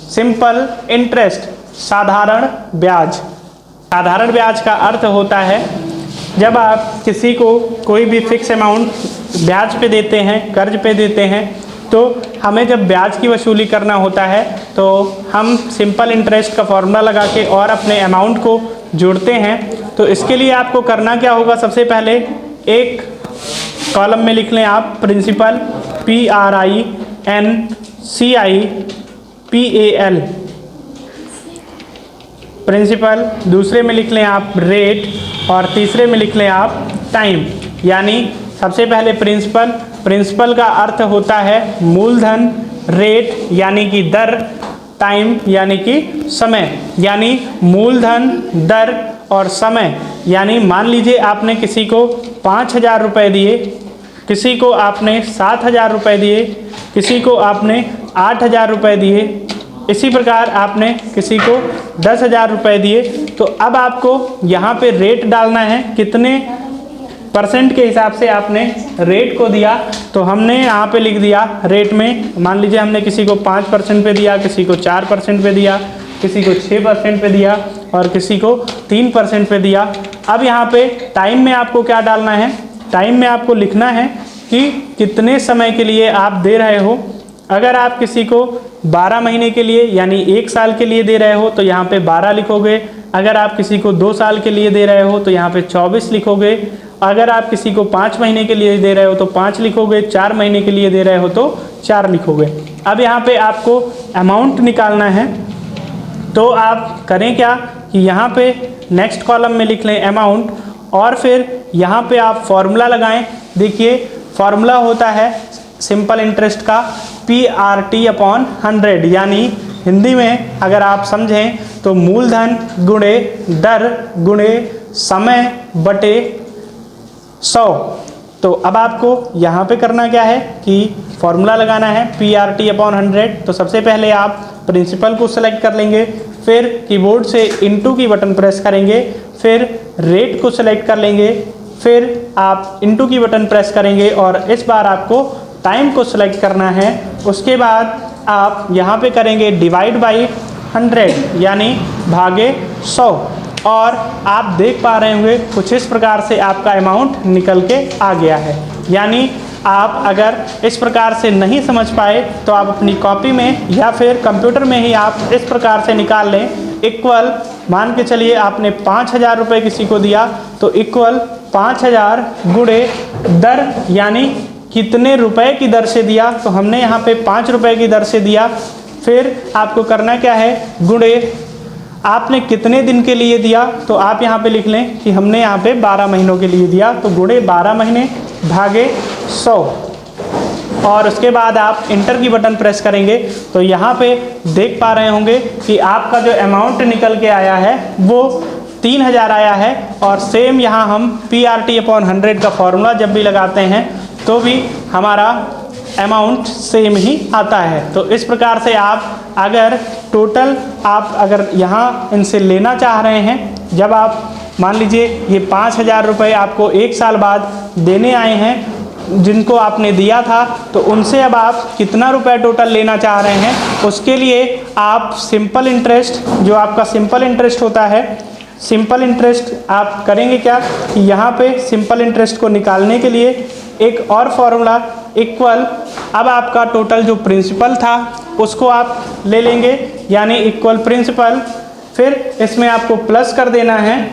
A: सिंपल इंटरेस्ट, साधारण ब्याज। साधारण ब्याज का अर्थ होता है जब आप किसी को कोई भी फिक्स अमाउंट ब्याज पे देते हैं, कर्ज पे देते हैं, तो हमें जब ब्याज की वसूली करना होता है तो हम सिंपल इंटरेस्ट का फॉर्मूला लगा के और अपने अमाउंट को जोड़ते हैं। तो इसके लिए आपको करना क्या होगा, सबसे पहले एक कॉलम में लिख लें आप प्रिंसिपल PRINCIPAL प्रिंसिपल, दूसरे में लिख लें आप रेट और तीसरे में लिख लें आप टाइम। यानी सबसे पहले प्रिंसिपल का अर्थ होता है मूलधन, रेट यानी कि दर, टाइम यानी कि समय। यानी मूलधन, दर और समय। यानी मान लीजिए आपने किसी को 5,000 रुपये दिए, किसी को आपने 7,000 रुपये दिए, किसी को आपने 8,000 रुपये दिए, इसी प्रकार आपने किसी को 10,000 रुपये दिए। तो अब आपको यहाँ पे रेट डालना है, कितने परसेंट के हिसाब से आपने रेट को दिया। तो हमने यहाँ पे लिख दिया रेट में, मान लीजिए हमने किसी को 5% पे दिया, किसी को 4% पे दिया, किसी को 6% पे दिया और किसी को 3% पे दिया। अब यहाँ पे टाइम में आपको क्या डालना है, टाइम में आपको लिखना है कि कितने समय के लिए आप दे रहे हो। अगर आप किसी को 12 महीने के लिए यानी 1 साल के लिए दे रहे हो तो यहाँ पे 12 लिखोगे। अगर आप किसी को 2 साल के लिए दे रहे हो तो यहाँ पे 24 लिखोगे। अगर आप किसी को 5 महीने के लिए दे रहे हो तो 5 लिखोगे, 4 महीने के लिए दे रहे हो तो 4 लिखोगे। अब यहाँ पे आपको अमाउंट निकालना है, तो आप करें क्या कि यहाँ पे नेक्स्ट कॉलम में लिख लें अमाउंट और फिर यहाँ पे आप फॉर्मूला लगाएं। देखिए फॉर्मूला होता है सिंपल इंटरेस्ट का PRT/100, यानी हिंदी में अगर आप समझें तो मूलधन गुणे दर गुणे समय बटे 100। तो अब आपको यहाँ पे करना क्या है कि फॉर्मूला लगाना है PRT/100। तो सबसे पहले आप प्रिंसिपल को सेलेक्ट कर लेंगे, फिर कीबोर्ड से इनटू की बटन प्रेस करेंगे, फिर रेट को सेलेक्ट कर लेंगे, फिर आप इनटू की बटन प्रेस करेंगे और इस बार आपको टाइम को सेलेक्ट करना है। उसके बाद आप यहाँ पे करेंगे डिवाइड बाई 100 यानी भागे 100 और आप देख पा रहे होंगे कुछ इस प्रकार से आपका अमाउंट निकल के आ गया है। यानी आप अगर इस प्रकार से नहीं समझ पाए तो आप अपनी कॉपी में या फिर कंप्यूटर में ही आप इस प्रकार से निकाल लें। इक्वल मान के चलिए आपने 5,000 रुपये किसी को दिया तो इक्वल 5,000 गुणे दर, यानी कितने रुपए की दर से दिया। तो हमने यहाँ पे 5 रुपये की दर से दिया। फिर आपको करना क्या है, गुणे आपने कितने दिन के लिए दिया। तो आप यहाँ पे लिख लें कि हमने यहाँ पे 12 महीनों के लिए दिया, तो गुणे 12 महीने भागे 100 और उसके बाद आप इंटर की बटन प्रेस करेंगे। तो यहाँ पे देख पा रहे होंगे कि आपका जो अमाउंट निकल के आया है वो 3,000 आया है। और सेम यहाँ हम PRT/100 का फॉर्मूला जब भी लगाते हैं तो भी हमारा अमाउंट सेम ही आता है। तो इस प्रकार से आप अगर टोटल आप अगर यहाँ इनसे लेना चाह रहे हैं, जब आप मान लीजिए ये 5,000 रुपये आपको 1 साल बाद देने आए हैं जिनको आपने दिया था, तो उनसे अब आप कितना रुपए टोटल लेना चाह रहे हैं, उसके लिए आप सिंपल इंटरेस्ट, जो आपका सिंपल इंटरेस्ट होता है, सिंपल इंटरेस्ट आप करेंगे क्या कि यहाँ पे सिंपल इंटरेस्ट को निकालने के लिए एक और फॉर्मूला इक्वल, अब आपका टोटल जो प्रिंसिपल था उसको आप ले लेंगे यानी इक्वल प्रिंसिपल, फिर इसमें आपको प्लस कर देना है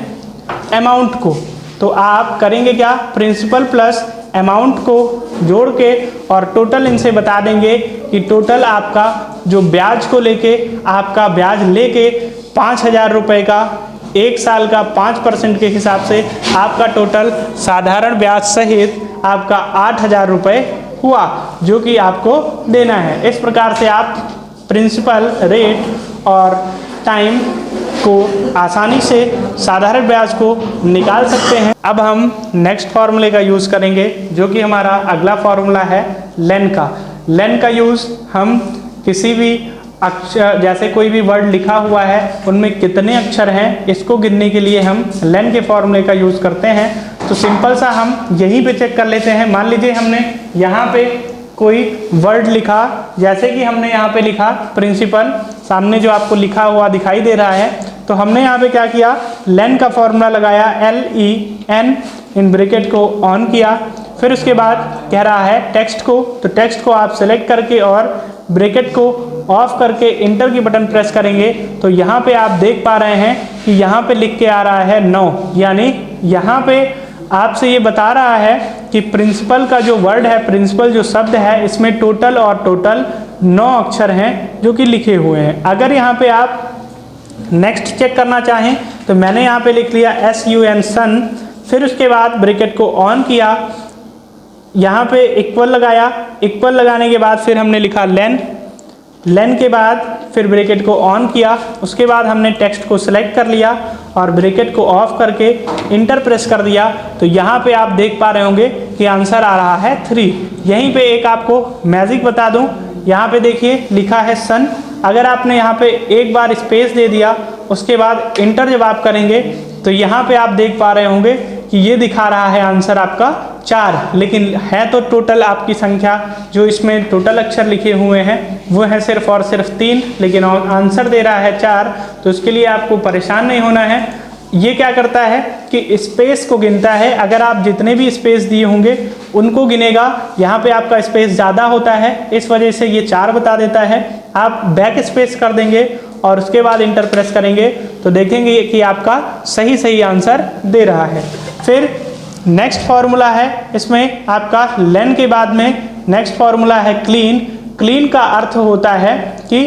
A: अमाउंट को। तो आप करेंगे क्या, प्रिंसिपल प्लस अमाउंट को जोड़ के और टोटल इनसे बता देंगे कि टोटल आपका जो ब्याज को लेके आपका ब्याज लेके 5,000 रुपये का 1 साल का 5% के हिसाब से आपका टोटल साधारण ब्याज सहित आपका 8,000 रुपये हुआ, जो कि आपको देना है। इस प्रकार से आप प्रिंसिपल, रेट और टाइम को आसानी से साधारण ब्याज को निकाल सकते हैं। अब हम नेक्स्ट फार्मूले का यूज़ करेंगे, जो कि हमारा अगला फार्मूला है लेन का। लेन का यूज़ हम किसी भी अक्षर, जैसे कोई भी वर्ड लिखा हुआ है उनमें कितने अक्षर हैं इसको गिनने के लिए हम लेन के फॉर्मूले का यूज़ करते हैं। तो सिंपल सा हम यहीं पे चेक कर लेते हैं। मान लीजिए हमने यहाँ पे कोई वर्ड लिखा, जैसे कि हमने यहाँ पे लिखा प्रिंसिपल, सामने जो आपको लिखा हुआ दिखाई दे रहा है, तो हमने यहाँ पे क्या किया, लेन का फॉर्मूला लगाया, LEN इन ब्रैकेट को ऑन किया। फिर उसके बाद कह रहा है टेक्स्ट को, तो टेक्स्ट को आप सेलेक्ट करके और ब्रैकेट को ऑफ करके इंटर की बटन प्रेस करेंगे तो यहाँ पे आप देख पा रहे हैं कि यहाँ पे लिख के आ रहा है 9, यानी यहाँ पे आपसे ये बता रहा है कि प्रिंसिपल का जो वर्ड है, प्रिंसिपल जो शब्द है, इसमें टोटल और टोटल 9 अक्षर हैं जो कि लिखे हुए हैं। अगर यहाँ पे आप नेक्स्ट चेक करना चाहें तो मैंने यहाँ पे लिख लिया SUN सन, फिर उसके बाद ब्रैकेट को ऑन किया, यहाँ पे इक्वल लगाया, इक्वल लगाने के बाद फिर हमने लिखा लेन, लेन के बाद फिर ब्रैकेट को ऑन किया, उसके बाद हमने टेक्स्ट को सिलेक्ट कर लिया और ब्रैकेट को ऑफ करके इंटर प्रेस कर दिया। तो यहाँ पे आप देख पा रहे होंगे कि आंसर आ रहा है 3। यहीं पे एक आपको मैजिक बता दूं, यहाँ पे देखिए लिखा है सन, अगर आपने यहाँ पे एक बार स्पेस दे दिया उसके बाद इंटर जब आप करेंगे तो यहाँ पे आप देख पा रहे होंगे कि ये दिखा रहा है आंसर आपका 4, लेकिन है तो टोटल आपकी संख्या जो इसमें टोटल अक्षर लिखे हुए हैं वो है सिर्फ और सिर्फ 3, लेकिन आंसर दे रहा है 4। तो इसके लिए आपको परेशान नहीं होना है। ये क्या करता है कि स्पेस को गिनता है, अगर आप जितने भी स्पेस दिए होंगे उनको गिनेगा। यहाँ पे आपका स्पेस ज़्यादा होता है, इस वजह से ये 4 बता देता है। आप बैक स्पेस कर देंगे और उसके बाद इंटर प्रेस करेंगे तो देखेंगे कि आपका सही आंसर दे रहा है। फिर नेक्स्ट फार्मूला है, इसमें आपका लेन के बाद में नेक्स्ट फार्मूला है क्लीन। क्लीन का अर्थ होता है कि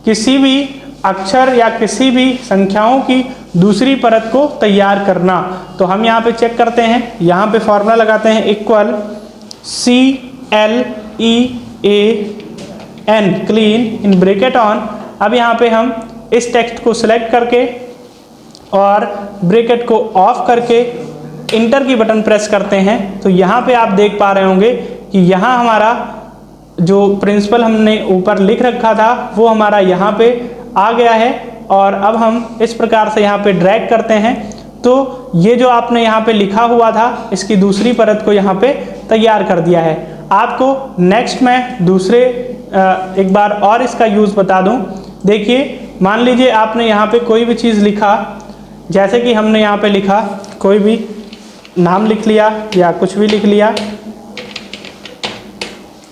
A: किसी भी अक्षर या किसी भी संख्याओं की दूसरी परत को तैयार करना। तो हम यहाँ पे चेक करते हैं, यहाँ पे फॉर्मूला लगाते हैं equal CLEAN clean in bracket on. अब यहाँ पे हम इस टेक्स्ट को सिलेक्ट करके और ब्रैकेट को ऑफ करके इंटर की बटन प्रेस करते हैं तो यहाँ पे आप देख पा रहे होंगे कि यहाँ हमारा जो प्रिंसिपल हमने ऊपर लिख रखा था वो हमारा यहाँ पे आ गया है। और अब हम इस प्रकार से यहाँ पे ड्रैग करते हैं तो ये जो आपने यहाँ पे लिखा हुआ था इसकी दूसरी परत को यहाँ पे तैयार कर दिया है। आपको नेक्स्ट में दूसरे एक बार और इसका यूज़ बता दूँ। देखिए, मान लीजिए आपने यहाँ पे कोई भी चीज़ लिखा, जैसे कि हमने यहाँ पे लिखा कोई भी नाम लिख लिया या कुछ भी लिख लिया,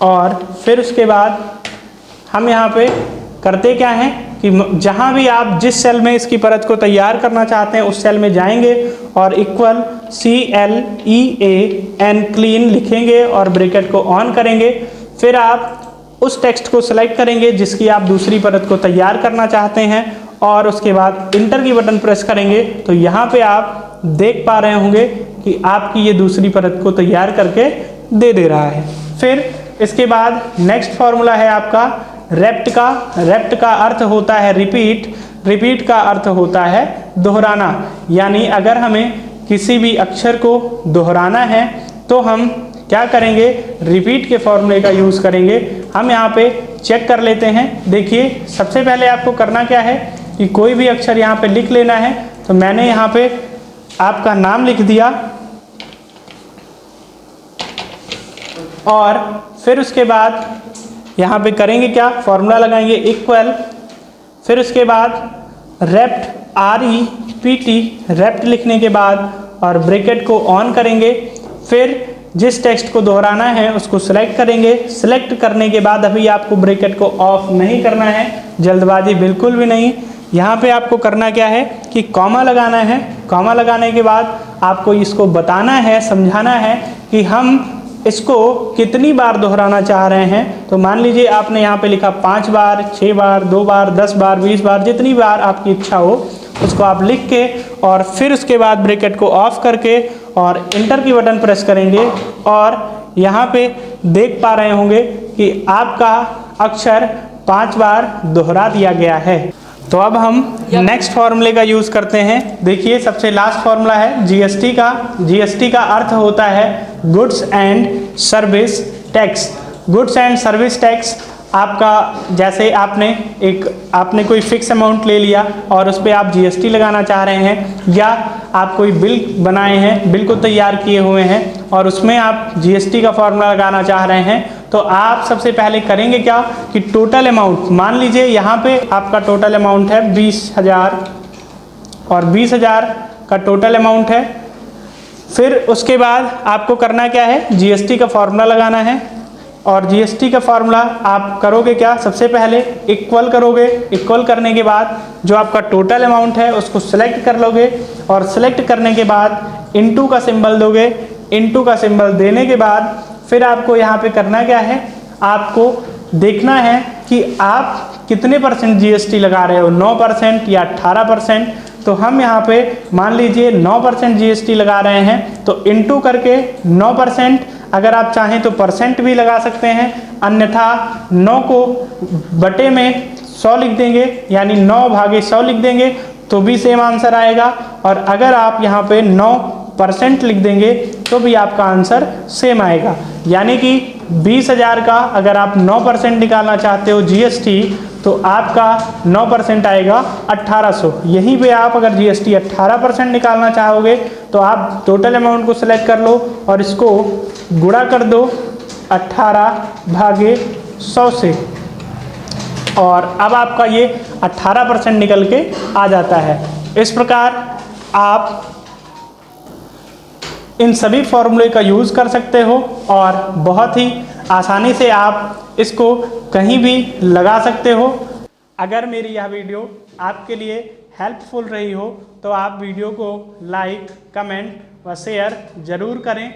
A: और फिर उसके बाद हम यहाँ पे करते क्या हैं कि जहाँ भी आप जिस सेल में इसकी परत को तैयार करना चाहते हैं उस सेल में जाएंगे और इक्वल CLEAN क्लीन लिखेंगे और ब्रैकेट को ऑन करेंगे। फिर आप उस टेक्स्ट को सिलेक्ट करेंगे जिसकी आप दूसरी परत को तैयार करना चाहते हैं और उसके बाद इंटर की बटन प्रेस करेंगे तो यहाँ पे आप देख पा रहे होंगे कि आपकी ये दूसरी परत को तैयार करके दे रहा है। फिर इसके बाद नेक्स्ट फार्मूला है आपका रेप्ट का। रेप्ट का अर्थ होता है रिपीट, रिपीट का अर्थ होता है दोहराना। यानी अगर हमें किसी भी अक्षर को दोहराना है तो हम क्या करेंगे, रिपीट के फॉर्मूले का यूज़ करेंगे। हम यहाँ पे चेक कर लेते हैं। देखिए, सबसे पहले आपको करना क्या है कि कोई भी अक्षर यहाँ पे लिख लेना है। तो मैंने यहाँ पे आपका नाम लिख दिया और फिर उसके बाद यहाँ पे करेंगे क्या, फॉर्मूला लगाएंगे इक्वल, फिर उसके बाद रेप्ट REPT, रेप्ट लिखने के बाद और ब्रैकेट को ऑन करेंगे। फिर जिस टेक्स्ट को दोहराना है उसको सिलेक्ट करेंगे। सिलेक्ट करने के बाद अभी आपको ब्रैकेट को ऑफ नहीं करना है, जल्दबाजी बिल्कुल भी नहीं। यहाँ पे आपको करना क्या है कि कॉमा लगाना है। कॉमा लगाने के बाद आपको इसको बताना है, समझाना है कि हम इसको कितनी बार दोहराना चाह रहे हैं। तो मान लीजिए आपने यहाँ पे लिखा 5 बार, 6 बार, 2 बार, 10 बार, 20 बार, जितनी बार आपकी इच्छा हो उसको आप लिख के और फिर उसके बाद ब्रैकेट को ऑफ करके और इंटर की बटन प्रेस करेंगे और यहाँ पे देख पा रहे होंगे कि आपका अक्षर 5 बार दोहरा दिया गया है। तो अब हम नेक्स्ट फॉर्मूले का यूज़ करते हैं। देखिए, सबसे लास्ट फॉर्मूला है GST का। GST का अर्थ होता है goods and service tax. Goods and service tax आपका, जैसे आपने कोई फिक्स अमाउंट ले लिया और उस पर आप GST लगाना चाह रहे हैं, या आप कोई बिल बनाए हैं, बिल को तैयार किए हुए हैं और उसमें आप GST का फॉर्मूला लगाना चाह रहे हैं, तो आप सबसे पहले करेंगे क्या कि टोटल अमाउंट, मान लीजिए यहाँ पे आपका टोटल अमाउंट है 20,000 और 20,000 का टोटल अमाउंट है। फिर उसके बाद आपको करना क्या है, GST का फॉर्मूला लगाना है और जीएसटी का फॉर्मूला आप करोगे क्या, सबसे पहले इक्वल करोगे, इक्वल करने के बाद जो आपका टोटल अमाउंट है उसको सिलेक्ट कर लोगे और सिलेक्ट करने के बाद इनटू का सिंबल दोगे। इनटू का सिंबल देने के बाद फिर आपको यहाँ पे करना क्या है, आपको देखना है कि आप कितने परसेंट जीएसटी लगा रहे हो, 9% या 18%। तो हम यहाँ पे मान लीजिए 9% जीएसटी लगा रहे हैं, तो इनटू करके 9%, अगर आप चाहें तो परसेंट भी लगा सकते हैं, अन्यथा 9 को बटे में 100 लिख देंगे, यानी 9/100 लिख देंगे तो भी सेम आंसर आएगा। और अगर आप यहाँ पे 9% लिख देंगे तो भी आपका आंसर सेम आएगा। यानी कि 20,000 का अगर आप 9% निकालना चाहते हो जीएसटी, तो आपका 9% आएगा 1800। यहीं पे आप अगर जीएसटी 18% निकालना चाहोगे तो आप टोटल अमाउंट को सिलेक्ट कर लो और इसको गुणा कर दो 18/100 से, और अब आपका ये 18% निकल के आ जाता है। इस प्रकार आप इन सभी फॉर्मूले का यूज़ कर सकते हो और बहुत ही आसानी से आप इसको कहीं भी लगा सकते हो। अगर मेरी यह वीडियो आपके लिए हेल्पफुल रही हो तो आप वीडियो को लाइक, कमेंट व शेयर ज़रूर करें।